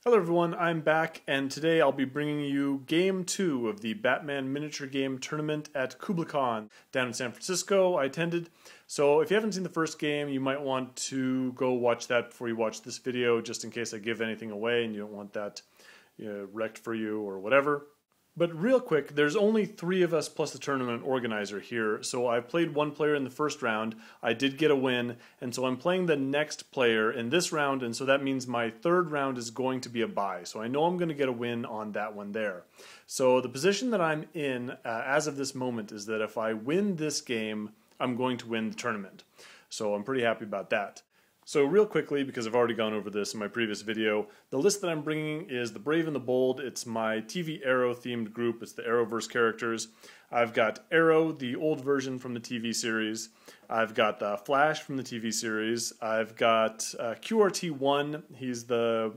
Hello everyone, I'm back, and today I'll be bringing you Game 2 of the Batman Miniature Game Tournament at KublaCon down in San Francisco. I attended, so if you haven't seen the first game, you might want to go watch that before you watch this video, just in case I give anything away and you don't want that wrecked for you or whatever. But real quick, there's only 3 of us plus the tournament organizer here, so I played one player in the first round. I did get a win, and so I'm playing the next player in this round, and so that means my third round is going to be a bye. So I know I'm going to get a win on that one there. So the position that I'm in as of this moment is that if I win this game, I'm going to win the tournament. So I'm pretty happy about that. So real quickly, because I've already gone over this in my previous video, the list that I'm bringing is the Brave and the Bold. It's my TV Arrow themed group. It's the Arrowverse characters. I've got Arrow, the old version from the TV series. I've got Flash from the TV series. I've got QRT-1. He's the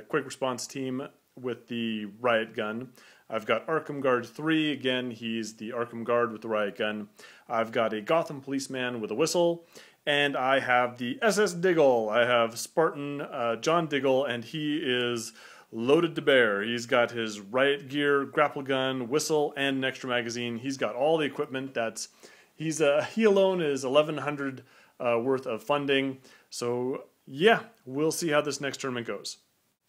quick response team with the riot gun. I've got Arkham Guard 3. Again, he's the Arkham Guard with the riot gun. I've got a Gotham policeman with a whistle. And I have the SS Diggle. I have Spartan John Diggle, and he is loaded to bear. He's got his riot gear, grapple gun, whistle, and an extra magazine. He's got all the equipment. He alone is 1,100 worth of funding. So yeah, we'll see how this next tournament goes.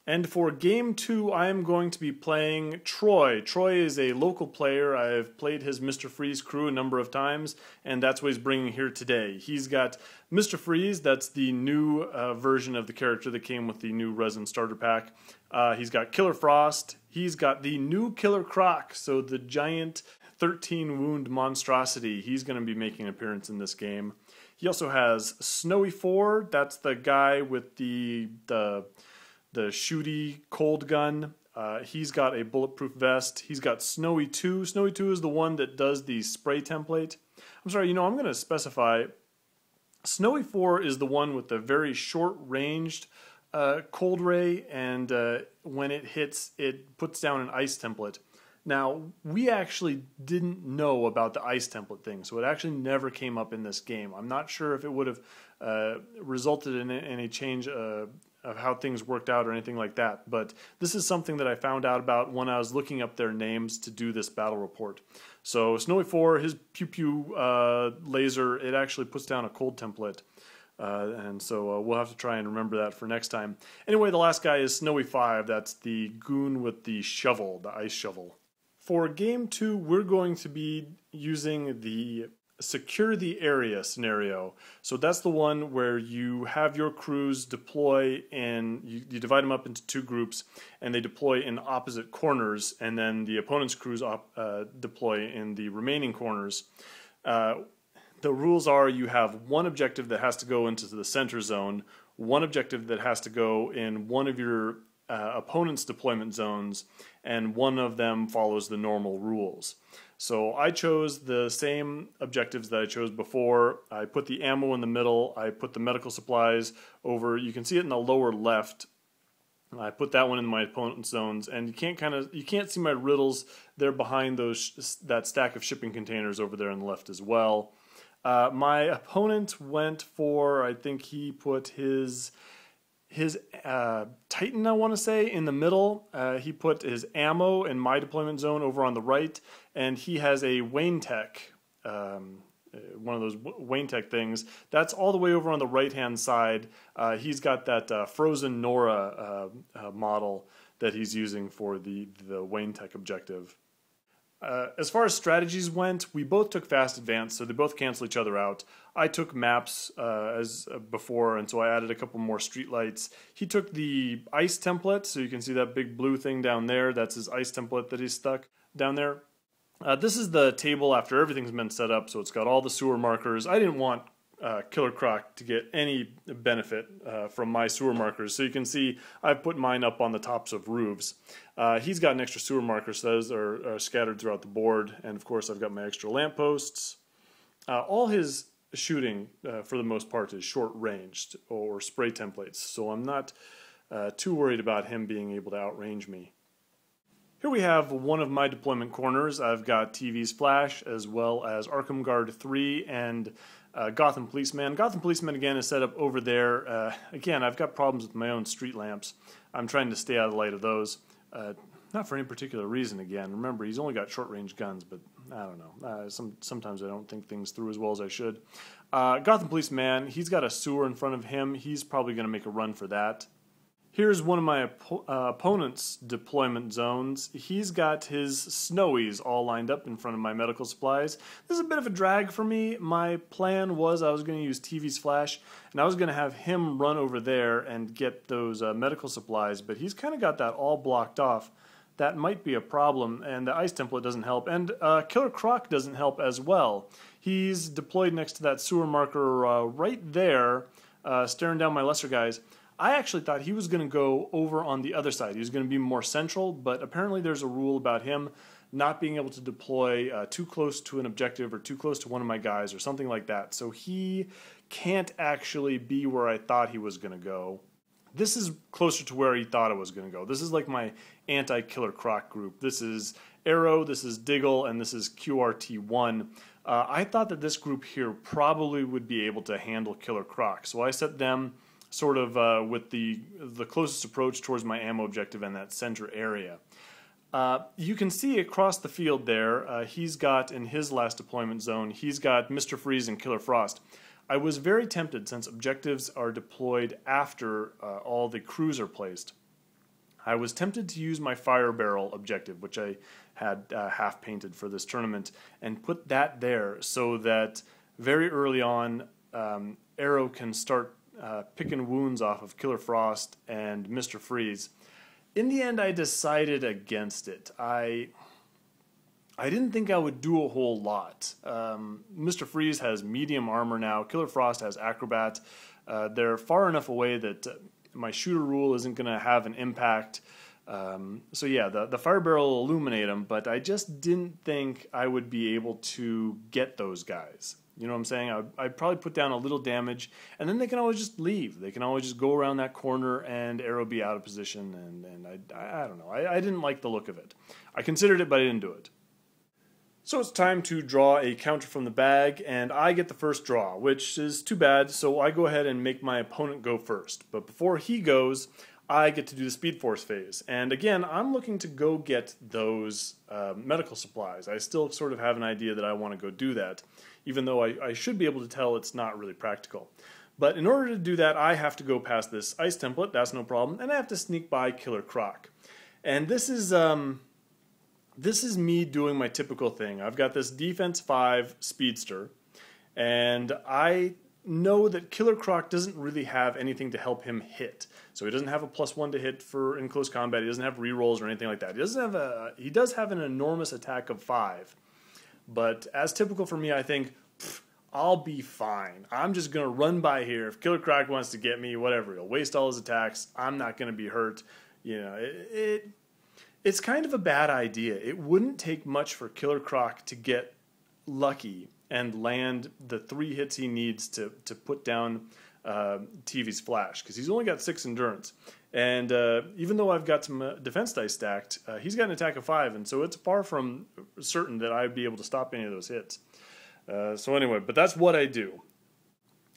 And for Game 2, I am going to be playing Troy. Troy is a local player. I've played his Mr. Freeze crew a number of times, and that's what he's bringing here today. He's got Mr. Freeze, that's the new version of the character that came with the new resin starter pack. He's got Killer Frost. He's got the new Killer Croc, so the giant 13-wound monstrosity. He's going to be making an appearance in this game. He also has Snowy 4. That's the guy with the shooty cold gun. He's got a bulletproof vest. He's got Snowy 2. Snowy 2 is the one that does the spray template. I'm sorry, I'm going to specify. Snowy 4 is the one with the very short-ranged cold ray, and when it hits, it puts down an ice template. Now, we actually didn't know about the ice template thing, so it actually never came up in this game. I'm not sure if it would have resulted in any change of how things worked out or anything like that, but this is something that I found out about when I was looking up their names to do this battle report. So Snowy 4, his pew-pew laser, it actually puts down a cold template, and so we'll have to try and remember that for next time. Anyway, the last guy is Snowy 5. That's the goon with the shovel, the ice shovel. For Game 2, we're going to be using the Secure the Area scenario. So that's the one where you have your crews deploy, and you divide them up into 2 groups, and they deploy in opposite corners, and then the opponent's crews deploy in the remaining corners. The rules are you have one objective that has to go into the center zone, one objective that has to go in one of your opponent's deployment zones, and one of them follows the normal rules. So I chose the same objectives that I chose before. I put the ammo in the middle. I put the medical supplies over. You can see it in the lower left. I put that one in my opponent's zones, and you can't see my riddles. They're behind that stack of shipping containers over there on the left as well. My opponent went for, I think he put his Titan, I want to say, in the middle. He put his ammo in my deployment zone over on the right, and he has a Wayne Tech, one of those Wayne Tech things. That's all the way over on the right-hand side. He's got that Frozen Nora model that he's using for the Wayne Tech objective. As far as strategies went, we both took fast advance, so they both cancel each other out. I took maps as before, and so I added a couple more streetlights. He took the ice template, so you can see that big blue thing down there. That's his ice template that he's stuck down there. This is the table after everything's been set up, so it's got all the sewer markers. I didn't want Killer Croc to get any benefit from my sewer markers, so you can see I've put mine up on the tops of roofs. He's got an extra sewer marker, so those are scattered throughout the board, and of course I've got my extra lampposts. All his shooting, for the most part, is short-ranged or spray templates, so I'm not too worried about him being able to outrange me. Here we have one of my deployment corners. I've got TV's Flash, as well as Arkham Guard 3 and Gotham Policeman. Gotham Policeman, again, is set up over there. Again, I've got problems with my own street lamps. I'm trying to stay out of the light of those. Not for any particular reason, again. Remember, he's only got short-range guns, but I don't know. Sometimes I don't think things through as well as I should. Gotham Police Man, he's got a sewer in front of him. He's probably going to make a run for that. Here's one of my opponent's deployment zones. He's got his snowies all lined up in front of my medical supplies. This is a bit of a drag for me. My plan was I was going to use TV's flash, and I was going to have him run over there and get those medical supplies, but he's kind of got that all blocked off. That might be a problem, and the ice template doesn't help, and Killer Croc doesn't help as well. He's deployed next to that sewer marker right there, staring down my lesser guys. I actually thought he was going to go over on the other side. He was going to be more central, but apparently there's a rule about him not being able to deploy too close to an objective or too close to one of my guys or something like that. So he can't actually be where I thought he was going to go. This is closer to where he thought it was going to go. This is like my anti-Killer Croc group. This is Arrow, this is Diggle, and this is QRT1. I thought that this group here probably would be able to handle Killer Croc, so I set them sort of with the closest approach towards my ammo objective in that center area. You can see across the field there, he's got, in his last deployment zone, he's got Mr. Freeze and Killer Frost. I was very tempted, since objectives are deployed after all the crews are placed. I was tempted to use my fire barrel objective, which I had half painted for this tournament, and put that there so that very early on Arrow can start picking wounds off of Killer Frost and Mr. Freeze. In the end, I decided against it. I didn't think I would do a whole lot. Mr. Freeze has medium armor now. Killer Frost has acrobat. They're far enough away that my shooter rule isn't going to have an impact. So yeah, the fire barrel will illuminate them, but I just didn't think I would be able to get those guys. You know what I'm saying? I'd probably put down a little damage, and then they can always just leave. They can always just go around that corner and Arrow be out of position, and I don't know. I didn't like the look of it. I considered it, but I didn't do it. So it's time to draw a counter from the bag, and I get the first draw, which is too bad, so I go ahead and make my opponent go first. But before he goes, I get to do the Speed Force phase. And again, I'm looking to go get those medical supplies. I still sort of have an idea that I want to go do that, even though I should be able to tell it's not really practical. But in order to do that, I have to go past this ice template, that's no problem, and I have to sneak by Killer Croc. And this is me doing my typical thing. I've got this Defense 5 Speedster, and I know that Killer Croc doesn't really have anything to help him hit. So he doesn't have a +1 to hit for in close combat. He doesn't have rerolls or anything like that. He does have an enormous attack of 5. But as typical for me, I think, I'll be fine. I'm just going to run by here. If Killer Croc wants to get me, whatever. He'll waste all his attacks. I'm not going to be hurt. You know, it's kind of a bad idea. It wouldn't take much for Killer Croc to get lucky and land the 3 hits he needs to put down TV's flash, because he's only got 6 endurance. And even though I've got some defense dice stacked, he's got an attack of 5, and so it's far from certain that I'd be able to stop any of those hits. So anyway, but that's what I do.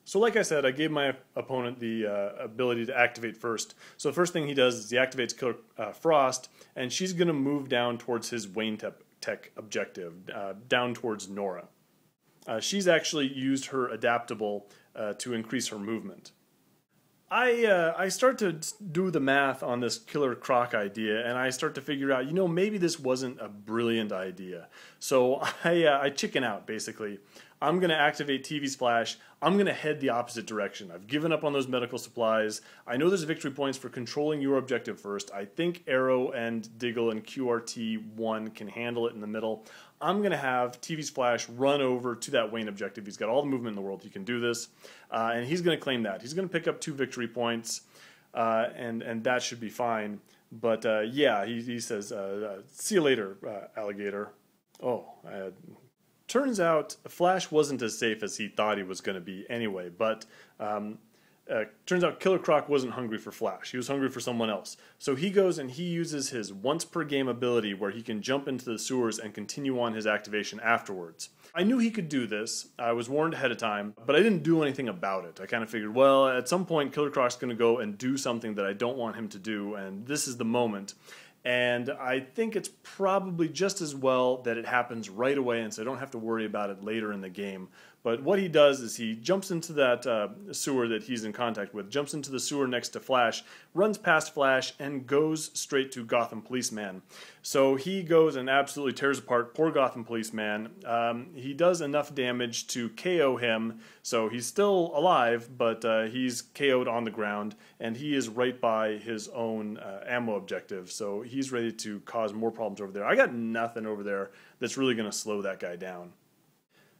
So like I said, I gave my opponent the ability to activate first. So the first thing he does is he activates Killer Frost, and she's going to move down towards his Wayne Tech objective, down towards Nora. She's actually used her adaptable to increase her movement. I start to do the math on this Killer Croc idea, and I start to figure out, you know, maybe this wasn't a brilliant idea. So I chicken out, basically. I'm going to activate TV's flash. I'm going to head the opposite direction. I've given up on those medical supplies. I know there's victory points for controlling your objective first. I think Arrow and Diggle and QRT1 can handle it in the middle. I'm going to have TV's flash run over to that Wayne objective. He's got all the movement in the world. He can do this. And he's going to claim that. He's going to pick up 2 victory points, and that should be fine. But yeah, he says, see you later, alligator. Oh, turns out Flash wasn't as safe as he thought he was going to be anyway, but Turns out Killer Croc wasn't hungry for Flash. He was hungry for someone else. So he goes and he uses his once per game ability where he can jump into the sewers and continue on his activation afterwards. I knew he could do this. I was warned ahead of time, but I didn't do anything about it. I kind of figured, well, at some point Killer Croc's going to go and do something that I don't want him to do, and this is the moment. And I think it's probably just as well that it happens right away, and so I don't have to worry about it later in the game. But what he does is he jumps into that sewer that he's in contact with, jumps into the sewer next to Flash, runs past Flash, and goes straight to Gotham Policeman. So he goes and absolutely tears apart poor Gotham Policeman. He does enough damage to KO him, so he's still alive, but he's KO'd on the ground, and he is right by his own ammo objective, so he's ready to cause more problems over there. I got nothing over there that's really going to slow that guy down.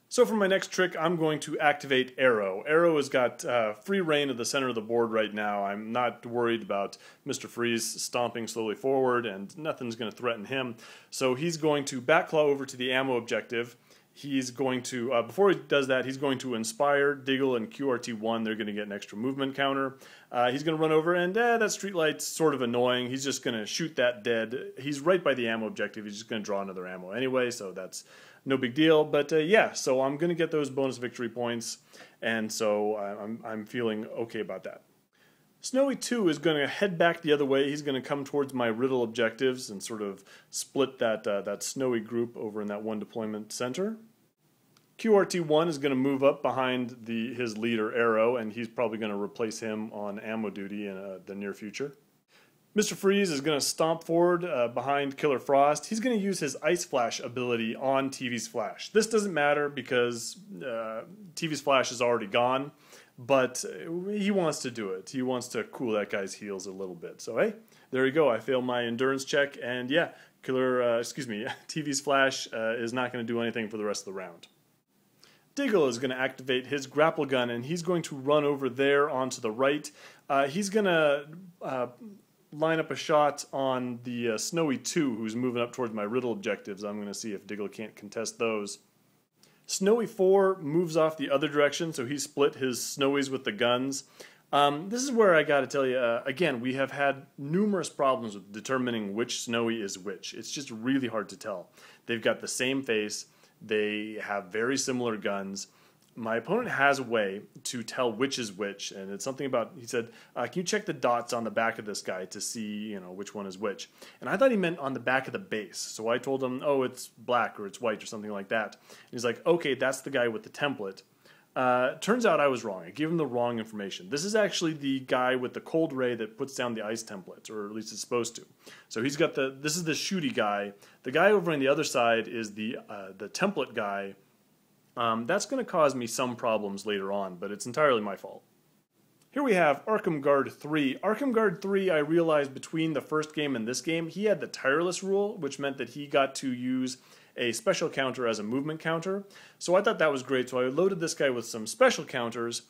So for my next trick, I'm going to activate Arrow. Arrow has got free reign of the center of the board right now. I'm not worried about Mr. Freeze stomping slowly forward, and nothing's going to threaten him. So he's going to backclaw over to the ammo objective. He's going to, before he does that, he's going to inspire Diggle and QRT1. They're going to get an extra movement counter. He's going to run over, and that streetlight's sort of annoying. He's just going to shoot that dead. He's right by the ammo objective. He's just going to draw another ammo anyway, so that's no big deal. But yeah, so I'm going to get those bonus victory points, and so I'm feeling okay about that. Snowy 2 is going to head back the other way. He's going to come towards my riddle objectives and sort of split that Snowy group over in that one deployment center. QRT1 is going to move up behind his leader Arrow, and he's probably going to replace him on ammo duty in the near future. Mr. Freeze is going to stomp forward behind Killer Frost. He's going to use his Ice Flash ability on TV's Flash. This doesn't matter because TV's Flash is already gone, but he wants to do it. He wants to cool that guy's heels a little bit. So hey, there you go. I failed my endurance check, and yeah, TV's Flash is not going to do anything for the rest of the round. Diggle is going to activate his grapple gun, and he's going to run over there onto the right. He's going to line up a shot on the Snowy 2, who's moving up towards my riddle objectives. I'm going to see if Diggle can't contest those. Snowy 4 moves off the other direction, so he split his Snowies with the guns. This is where I got to tell you, again, we have had numerous problems with determining which Snowy is which. It's just really hard to tell. They've got the same face. They have very similar guns. My opponent has a way to tell which is which, and it's something about, he said, can you check the dots on the back of this guy to see, which one is which? And I thought he meant on the back of the base. So I told him, oh, it's black or it's white or something like that. And he's like, okay, that's the guy with the template. Turns out I was wrong. I gave him the wrong information. This is actually the guy with the cold ray that puts down the ice templates, or at least it's supposed to. So he's got this is the shooty guy. The guy over on the other side is the template guy. That's going to cause me some problems later on, but it's entirely my fault. Here we have Arkham Guard 3. Arkham Guard 3, I realized between the first game and this game, he had the tireless rule, which meant that he got to use a special counter as a movement counter. So I thought that was great, so I loaded this guy with some special counters,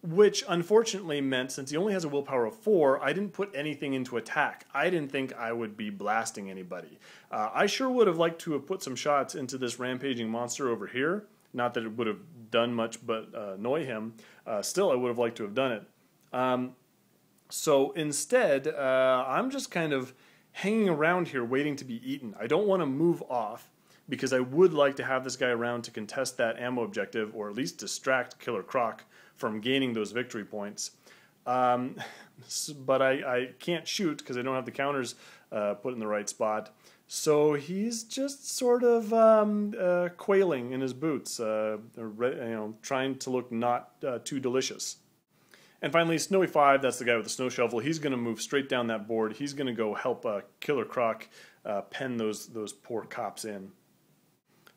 which unfortunately meant, since he only has a willpower of 4, I didn't put anything into attack. I didn't think I would be blasting anybody. I sure would have liked to have put some shots into this rampaging monster over here. Not that it would have done much but annoy him. Still, I would have liked to have done it. So instead, I'm just kind of hanging around here waiting to be eaten. I don't want to move off because I would like to have this guy around to contest that ammo objective, or at least distract Killer Croc from gaining those victory points. But I can't shoot because I don't have the counters put in the right spot. So he's just sort of quailing in his boots, trying to look not too delicious. And finally, Snowy 5, that's the guy with the snow shovel. He's going to move straight down that board. He's going to go help Killer Croc pen those poor cops in.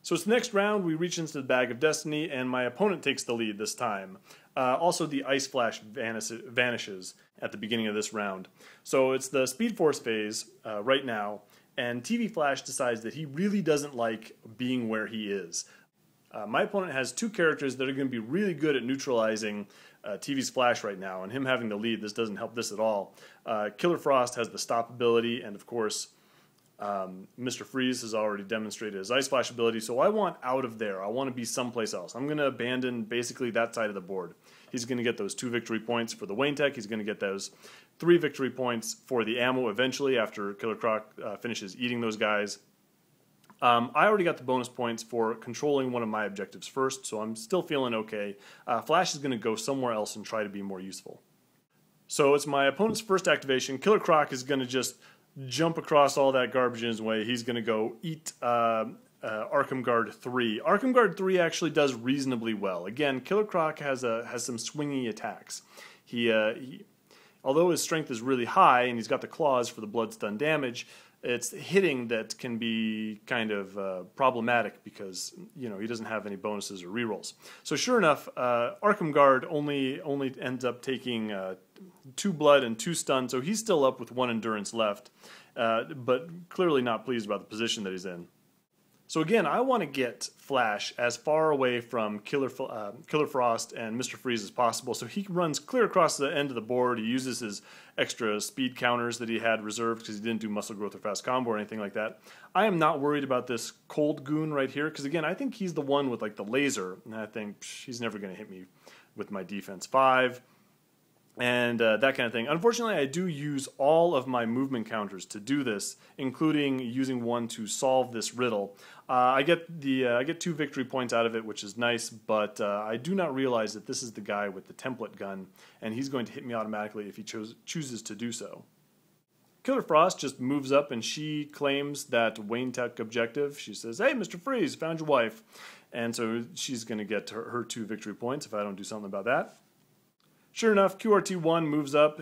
So it's the next round. We reach into the Bag of Destiny, and my opponent takes the lead this time. Also, the Ice Flash vanishes at the beginning of this round. So it's the Speed Force phase right now. And TV Flash decides that he really doesn't like being where he is. My opponent has two characters that are going to be really good at neutralizing TV's Flash right now, and him having the lead, this doesn't help this at all. Killer Frost has the stop ability, and of course, Mr. Freeze has already demonstrated his Ice Flash ability, so I want out of there. I want to be someplace else. I'm going to abandon basically that side of the board. He's going to get those 2 victory points for the Wayne Tech. He's going to get those 3 victory points for the ammo eventually after Killer Croc finishes eating those guys. I already got the bonus points for controlling one of my objectives first, so I'm still feeling okay. Flash is going to go somewhere else and try to be more useful. So it's my opponent's first activation. Killer Croc is going to just jump across all that garbage in his way. He's going to go eat Arkham Guard 3. Arkham Guard 3 actually does reasonably well. Again, Killer Croc has some swingy attacks. Although his strength is really high and he's got the claws for the blood stun damage, it's hitting that can be kind of problematic because he doesn't have any bonuses or rerolls. So sure enough, Arkham Guard only ends up taking 2 blood and 2 stun, so he's still up with 1 endurance left, but clearly not pleased about the position that he's in. So again, I want to get Flash as far away from Killer Frost and Mr. Freeze as possible, so he runs clear across the end of the board. He uses his extra speed counters that he had reserved because he didn't do muscle growth or fast combo or anything like that. I am not worried about this cold goon right here because again, I think he's the one with like the laser, and I think he's never going to hit me with my defense 5. And that kind of thing. Unfortunately, I do use all of my movement counters to do this, including using one to solve this riddle. I get 2 victory points out of it, which is nice, but I do not realize that this is the guy with the template gun, and he's going to hit me automatically if he chooses to do so. Killer Frost just moves up, and she claims that Wayne Tech objective. She says, "Hey, Mr. Freeze, found your wife," and so she's going to get her 2 victory points if I don't do something about that. Sure enough, QRT1 moves up.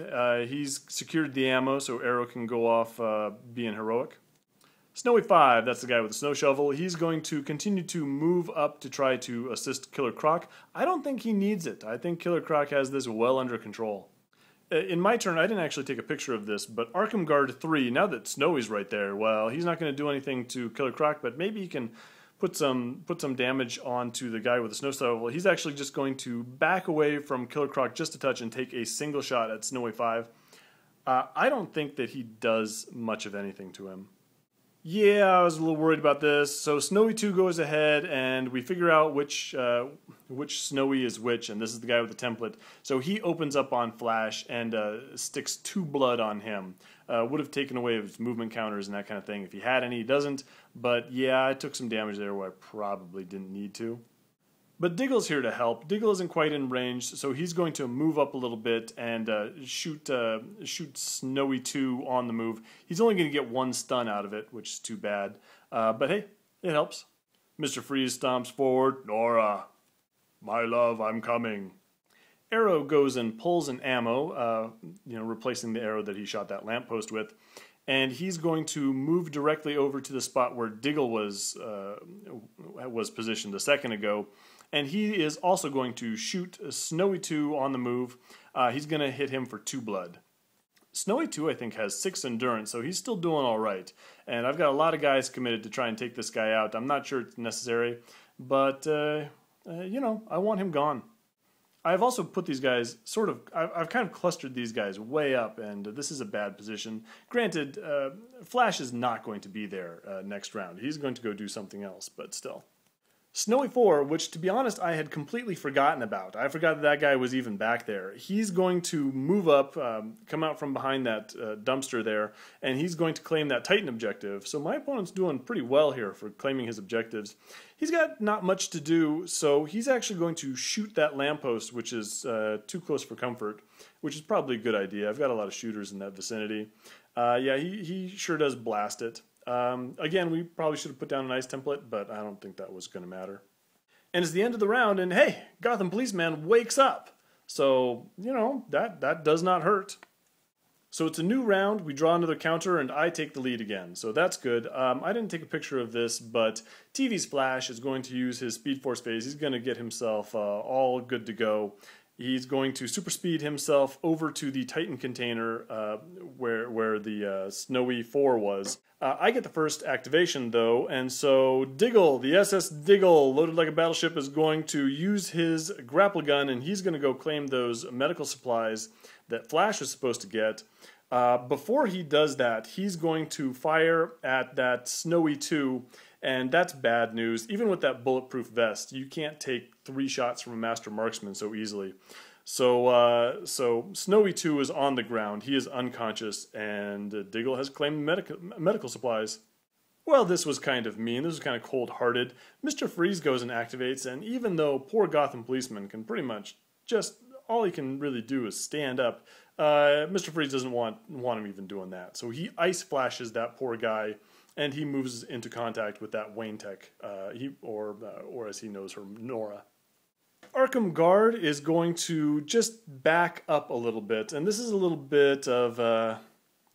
He's secured the ammo, so Arrow can go off being heroic. Snowy 5, that's the guy with the snow shovel. He's going to continue to move up to try to assist Killer Croc. I don't think he needs it. I think Killer Croc has this well under control. In my turn, I didn't actually take a picture of this, but Arkham Guard 3, now that Snowy's right there, well, he's not going to do anything to Killer Croc, but maybe he can put some damage onto the guy with the snow shovel. He's actually just going to back away from Killer Croc just a touch and take a single shot at Snowy 5. I don't think that he does much of anything to him. Yeah, I was a little worried about this. So Snowy 2 goes ahead, and we figure out which Snowy is which, and this is the guy with the template. So he opens up on Flash and sticks 2 blood on him. Would have taken away his movement counters and that kind of thing. If he had any, he doesn't. But yeah, I took some damage there where I probably didn't need to. But Diggle's here to help. Diggle isn't quite in range, so he's going to move up a little bit and shoot Snowy 2 on the move. He's only going to get 1 stun out of it, which is too bad. But hey, it helps. Mr. Freeze stomps forward. "Nora, my love, I'm coming." Arrow goes and pulls an ammo, replacing the arrow that he shot that lamppost with. And he's going to move directly over to the spot where Diggle was positioned a second ago. And he is also going to shoot Snowy 2 on the move. He's going to hit him for 2 blood. Snowy 2, I think, has 6 endurance, so he's still doing all right. And I've got a lot of guys committed to try and take this guy out. I'm not sure it's necessary, but, I want him gone. I've also put these guys I've kind of clustered these guys way up, and this is a bad position. Granted, Flash is not going to be there next round. He's going to go do something else, but still. Snowy 4, which to be honest I had completely forgotten about. I forgot that guy was even back there. He's going to move up, come out from behind that dumpster there, and he's going to claim that Titan objective. So my opponent's doing pretty well here for claiming his objectives. He's got not much to do, so he's actually going to shoot that lamppost, which is too close for comfort, which is probably a good idea. I've got a lot of shooters in that vicinity. Yeah, he sure does blast it. Again, we probably should have put down an ice template, but I don't think that was going to matter. And it's the end of the round, and hey, Gotham Policeman wakes up. So, that does not hurt. So it's a new round, we draw another counter, and I take the lead again. So that's good. I didn't take a picture of this, but TV's Flash is going to use his Speed Force phase. He's going to get himself all good to go. He's going to super speed himself over to the Titan container where the Snowy 4 was. I get the first activation though, and so Diggle, the SS Diggle, loaded like a battleship, is going to use his grapple gun, and he's going to go claim those medical supplies that Flash was supposed to get. Before he does that, he's going to fire at that Snowy 2, and that's bad news. Even with that bulletproof vest, you can't take 3 shots from a master marksman so easily. So Snowy 2 is on the ground. He is unconscious, and Diggle has claimed medical supplies. Well, this was kind of mean. This was kind of cold-hearted. Mr. Freeze goes and activates, and even though poor Gotham policeman can pretty much just, all he can really do is stand up, Mr. Freeze doesn't want him even doing that. So he ice flashes that poor guy, and he moves into contact with that Wayne Tech, or as he knows her, Nora. Arkham Guard is going to just back up a little bit, and this is a little bit of,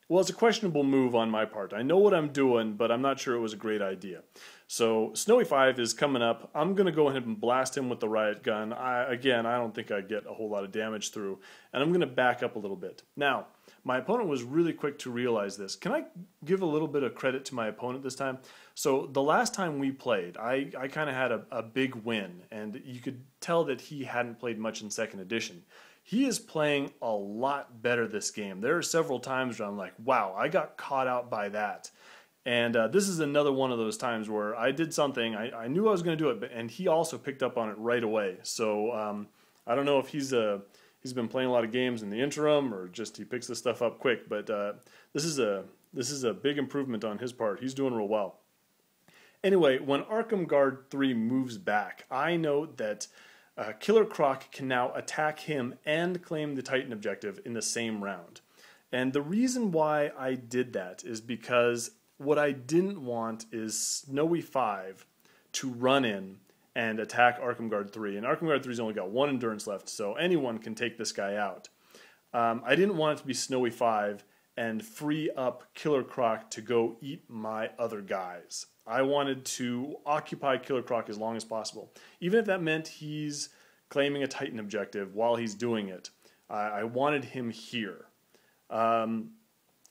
well, it's a questionable move on my part. I know what I'm doing, but I'm not sure it was a great idea. So Snowy 5 is coming up. I'm going to go ahead and blast him with the riot gun. Again, I don't think I get a whole lot of damage through, and I'm going to back up a little bit. Now, my opponent was really quick to realize this. Can I give a little bit of credit to my opponent this time? So the last time we played, I kind of had a big win, and you could tell that he hadn't played much in 2nd edition. He is playing a lot better this game. There are several times where I'm like, wow, I got caught out by that. And this is another one of those times where I did something, I knew I was going to do it, and he also picked up on it right away. So I don't know if he's been playing a lot of games in the interim, or just he picks this stuff up quick, but this is a big improvement on his part. He's doing real well. Anyway, when Arkham Guard 3 moves back, I note that Killer Croc can now attack him and claim the Titan objective in the same round. And the reason why I did that is because what I didn't want is Snowy 5 to run in and attack Arkham Guard 3. And Arkham Guard 3's only got 1 endurance left, so anyone can take this guy out. I didn't want it to be Snowy 5 and free up Killer Croc to go eat my other guys. I wanted to occupy Killer Croc as long as possible. Even if that meant he's claiming a Titan objective while he's doing it, I wanted him here.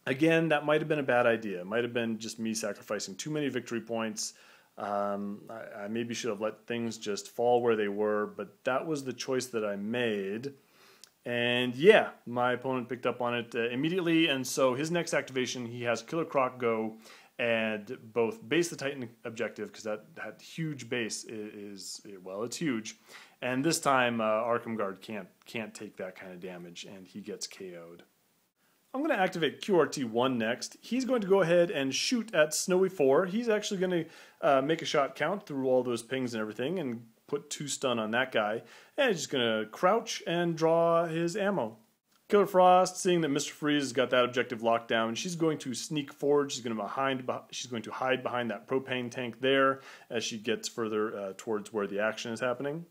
Again, that might have been a bad idea. It might have been just me sacrificing too many victory points. I maybe should have let things just fall where they were, but that was the choice that I made. And yeah, my opponent picked up on it immediately, and so his next activation, he has Killer Croc go and both base the Titan objective, because that huge base is, well, it's huge. And this time, Arkham Guard can't take that kind of damage, and he gets KO'd. I'm going to activate QRT1 next. He's going to go ahead and shoot at Snowy 4. He's actually going to make a shot count through all those pings and everything and put 2 stun on that guy. And he's just going to crouch and draw his ammo. Killer Frost, seeing that Mr. Freeze has got that objective locked down, she's going to sneak forward. She's going to hide behind that propane tank there as she gets further towards where the action is happening.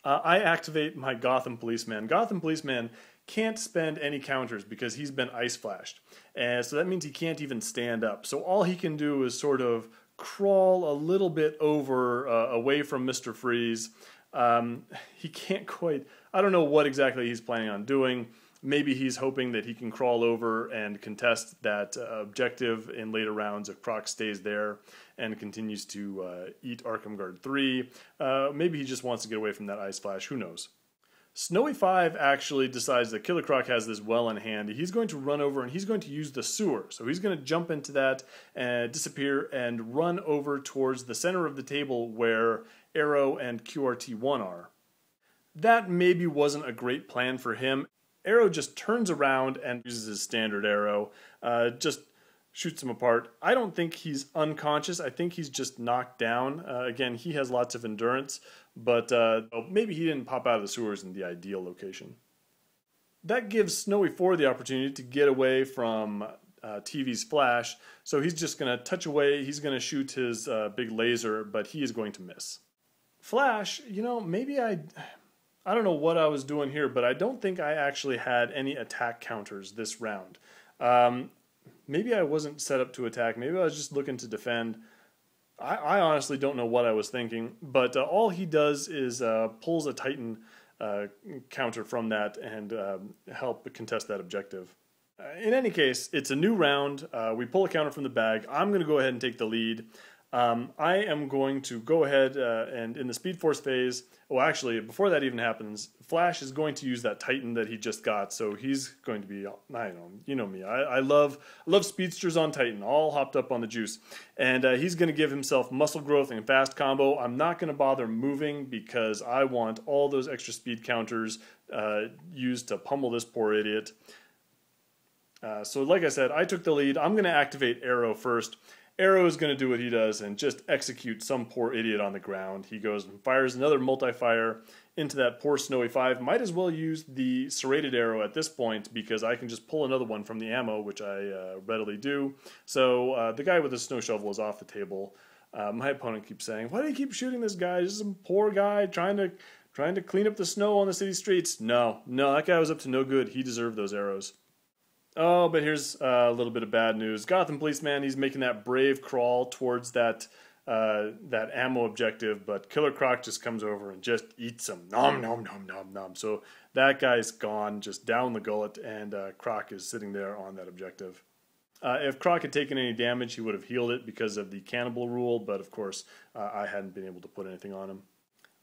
I activate my Gotham Policeman. Gotham Policeman can't spend any counters because he's been ice flashed, and so that means he can't even stand up. So all he can do is sort of crawl a little bit over away from Mr. Freeze. He can't quite, I don't know what exactly he's planning on doing. Maybe he's hoping that he can crawl over and contest that objective in later rounds if Croc stays there and continues to eat Arkham Guard 3. Maybe he just wants to get away from that ice flash, who knows. Snowy 5 actually decides that Killer Croc has this well in hand. He's going to run over and he's going to use the sewer. So he's going to jump into that and disappear and run over towards the center of the table where Arrow and QRT1 are. That maybe wasn't a great plan for him. Arrow just turns around and uses his standard arrow, just shoots him apart. I don't think he's unconscious. I think he's just knocked down. Again, he has lots of endurance, but maybe he didn't pop out of the sewers in the ideal location. That gives Snowy 4 the opportunity to get away from TV's flash, so he's just going to touch away. He's going to shoot his big laser, but he is going to miss. Flash, you know, maybe I don't know what I was doing here, but I don't think I actually had any attack counters this round. Maybe I wasn't set up to attack. Maybe I was just looking to defend. I honestly don't know what I was thinking, but all he does is pulls a Titan counter from that and help contest that objective. In any case, it's a new round. We pull a counter from the bag. I'm going to go ahead and take the lead. I am going to go ahead and in the Speed Force phase, well actually before that even happens, Flash is going to use that Titan that he just got, so he's going to be, I don't know, you know me, I love speedsters on Titan, all hopped up on the juice, and he's going to give himself muscle growth and fast combo. I'm not going to bother moving because I want all those extra speed counters used to pummel this poor idiot. So like I said, I took the lead. I'm going to activate Arrow first. Arrow is going to do what he does and just execute some poor idiot on the ground. He goes and fires another multi-fire into that poor Snowy 5. Might as well use the serrated arrow at this point because I can just pull another one from the ammo, which I readily do. So the guy with the snow shovel is off the table. My opponent keeps saying, "Why do you keep shooting this guy? This is some poor guy trying to clean up the snow on the city streets." No, that guy was up to no good. He deserved those arrows. Oh, but here's a little bit of bad news. Gotham Policeman, he's making that brave crawl towards that ammo objective, but Killer Croc just comes over and just eats him. Nom, nom, nom, nom, nom. So that guy's gone, just down the gullet, and Croc is sitting there on that objective. If Croc had taken any damage, he would have healed it because of the cannibal rule, but of course, I hadn't been able to put anything on him.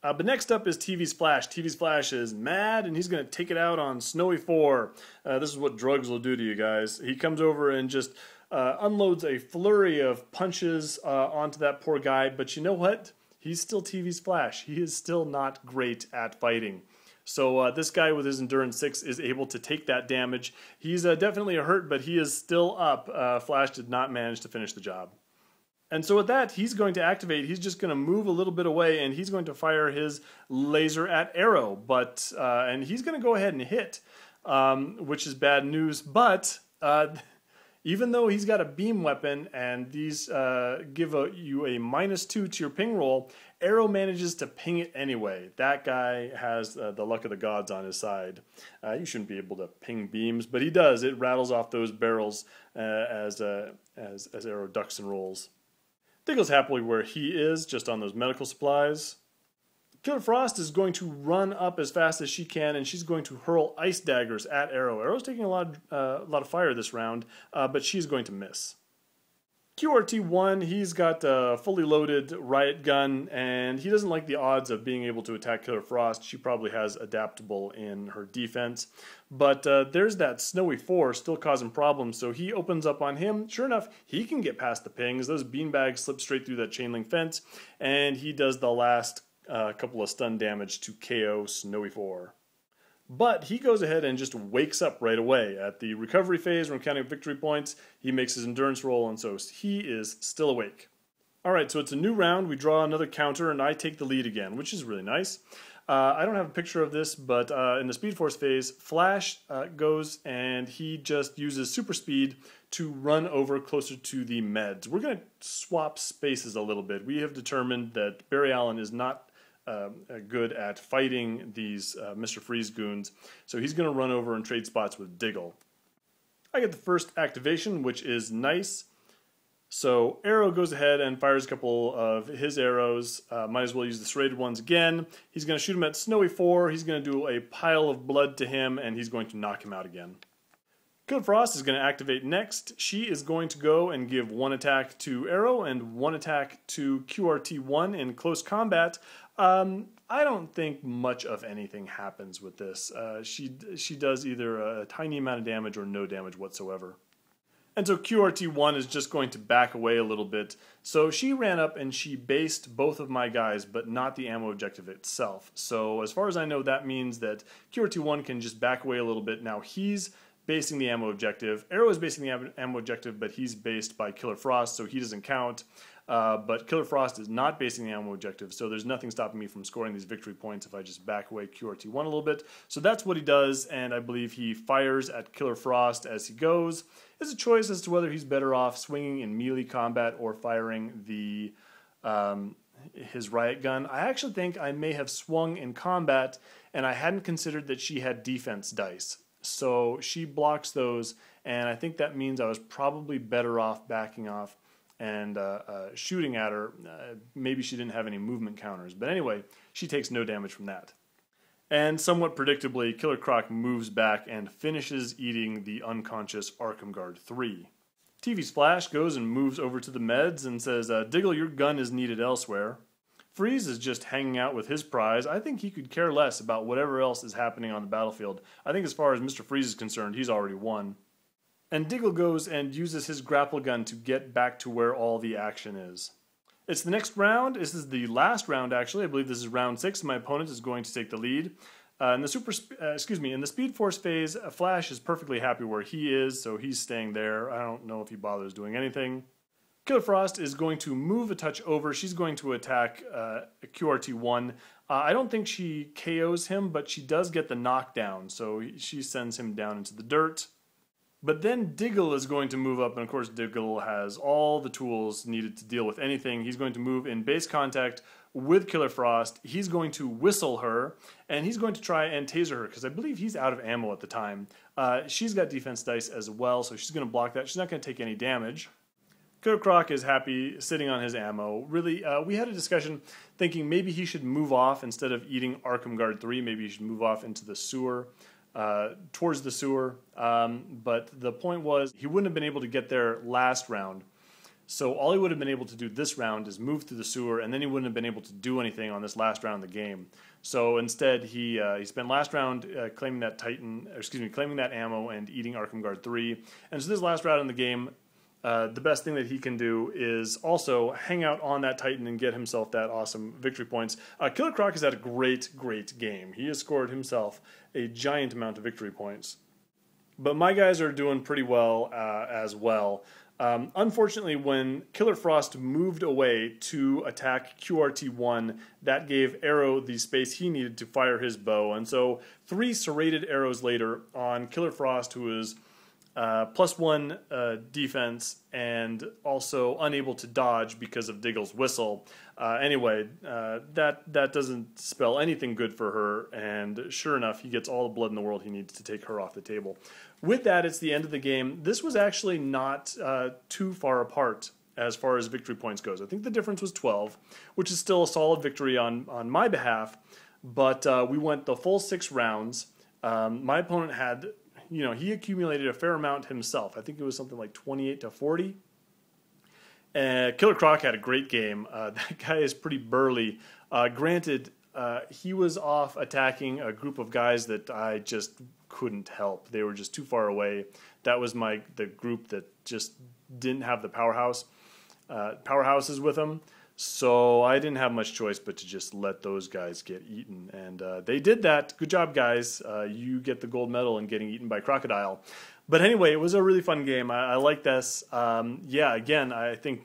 But next up is TV's Flash. TV's Flash is mad, and he's going to take it out on Snowy 4. This is what drugs will do to you guys. He comes over and just unloads a flurry of punches onto that poor guy, but you know what? He's still TV's Flash. He is still not great at fighting. So this guy with his Endurance 6 is able to take that damage. He's definitely hurt, but he is still up. Flash did not manage to finish the job. And so with that, he's going to activate, he's just going to move a little bit away, and he's going to fire his laser at Arrow. But and he's going to go ahead and hit, which is bad news. But even though he's got a beam weapon, and these give you a -2 to your ping roll, Arrow manages to ping it anyway. That guy has the luck of the gods on his side. You shouldn't be able to ping beams, but he does. It rattles off those barrels as Arrow ducks and rolls. Diggle's happily where he is, just on those medical supplies. Killer Frost is going to run up as fast as she can, and she's going to hurl ice daggers at Arrow. Arrow's taking a lot of fire this round, but she's going to miss. QRT-1, he's got a fully loaded riot gun, and he doesn't like the odds of being able to attack Killer Frost. She probably has adaptable in her defense. But there's that Snowy 4 still causing problems, so he opens up on him. Sure enough, he can get past the pings. Those beanbags slip straight through that chain link fence, and he does the last couple of stun damage to KO Snowy 4. But he goes ahead and just wakes up right away. At the recovery phase, when counting victory points, he makes his endurance roll, and so he is still awake. Alright, so it's a new round. We draw another counter, and I take the lead again, which is really nice. I don't have a picture of this, but in the Speed Force phase, Flash goes and he just uses super speed to run over closer to the meds. We're going to swap spaces a little bit. We have determined that Barry Allen is not good at fighting these Mr. Freeze goons, so he's going to run over and trade spots with Diggle. I get the first activation, which is nice. So Arrow goes ahead and fires a couple of his arrows. Might as well use the serrated ones again. He's going to shoot him at Snowy 4. He's going to do a pile of blood to him, and he's going to knock him out again. Killer Frost is going to activate next. She is going to go and give one attack to Arrow and one attack to QRT-1 in close combat. I don't think much of anything happens with this. She does either a tiny amount of damage or no damage whatsoever. And so QRT-1 is just going to back away a little bit. So she ran up and she based both of my guys, but not the ammo objective itself. So as far as I know, that means that QRT-1 can just back away a little bit. Now he's basing the ammo objective. Arrow is basing the ammo objective, but he's based by Killer Frost, so he doesn't count. But Killer Frost is not basing the ammo objective, so there's nothing stopping me from scoring these victory points if I just back away QRT-1 a little bit. So that's what he does, and I believe he fires at Killer Frost as he goes. It's a choice as to whether he's better off swinging in melee combat or firing the his riot gun. I actually think I may have swung in combat, and I hadn't considered that she had defense dice. So she blocks those, and I think that means I was probably better off backing off and shooting at her. Maybe she didn't have any movement counters. But anyway, she takes no damage from that. And somewhat predictably, Killer Croc moves back and finishes eating the unconscious Arkham Guard 3. TV Splash goes and moves over to the meds and says, Diggle, your gun is needed elsewhere. Freeze is just hanging out with his prize. I think he could care less about whatever else is happening on the battlefield. I think as far as Mr. Freeze is concerned, he's already won. And Diggle goes and uses his grapple gun to get back to where all the action is. It's the next round. This is the last round, actually. I believe this is round 6. My opponent is going to take the lead. In the Speed Force phase, Flash is perfectly happy where he is, so he's staying there. I don't know if he bothers doing anything. Killer Frost is going to move a touch over. She's going to attack QRT1. I don't think she KOs him, but she does get the knockdown, so she sends him down into the dirt. But then Diggle is going to move up, and of course Diggle has all the tools needed to deal with anything. He's going to move in base contact with Killer Frost. He's going to whistle her, and he's going to try and taser her, because I believe he's out of ammo at the time. She's got defense dice as well, so she's going to block that. She's not going to take any damage. Killer Croc is happy sitting on his ammo. Really, we had a discussion thinking maybe he should move off instead of eating Arkham Guard 3. Maybe he should move off into the sewer. Towards the sewer, but the point was he wouldn't have been able to get there last round. So all he would have been able to do this round is move through the sewer, and then he wouldn't have been able to do anything on this last round of the game. So instead, he spent last round claiming that ammo and eating Arkham Guard 3. And so this last round in the game, the best thing that he can do is also hang out on that Titan and get himself that awesome victory points. Killer Croc has had a great game. He has scored himself a giant amount of victory points. But my guys are doing pretty well as well. Unfortunately, when Killer Frost moved away to attack QRT1, that gave Arrow the space he needed to fire his bow. And so 3 serrated arrows later on Killer Frost, who is +1 defense and also unable to dodge because of Diggle's whistle. Anyway, that doesn't spell anything good for her, and sure enough, he gets all the blood in the world he needs to take her off the table. With that, it's the end of the game. This was actually not too far apart as far as victory points goes. I think the difference was 12, which is still a solid victory on my behalf, but we went the full 6 rounds. My opponent had... he accumulated a fair amount himself. I think it was something like 28-40. Killer Croc had a great game. That guy is pretty burly. Granted, he was off attacking a group of guys that I just couldn't help. They were just too far away. That was the group that just didn't have the powerhouses with them. So I didn't have much choice but to just let those guys get eaten. And they did that. Good job, guys. You get the gold medal in getting eaten by crocodile. But anyway, it was a really fun game. I like this. Yeah, again, I think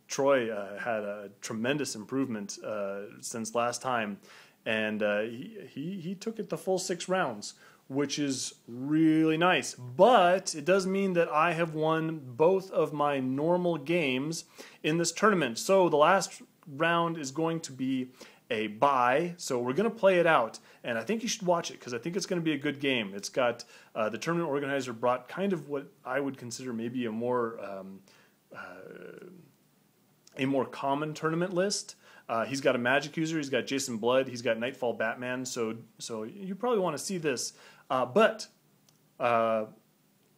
Troy had a tremendous improvement since last time. And he took it the full 6 rounds, which is really nice. But it does mean that I have won both of my normal games in this tournament. So the last round is going to be a bye, so we're going to play it out. And I think you should watch it because I think it's going to be a good game. It's got the tournament organizer brought kind of what I would consider maybe a more common tournament list. He's got a magic user, he's got Jason Blood, he's got Nightfall Batman, so you probably want to see this. But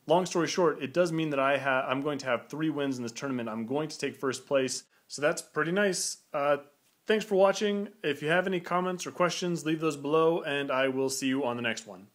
long story short, it does mean that I'm going to have 3 wins in this tournament. I'm going to take first place, so that's pretty nice. Thanks for watching. If you have any comments or questions, leave those below, and I will see you on the next one.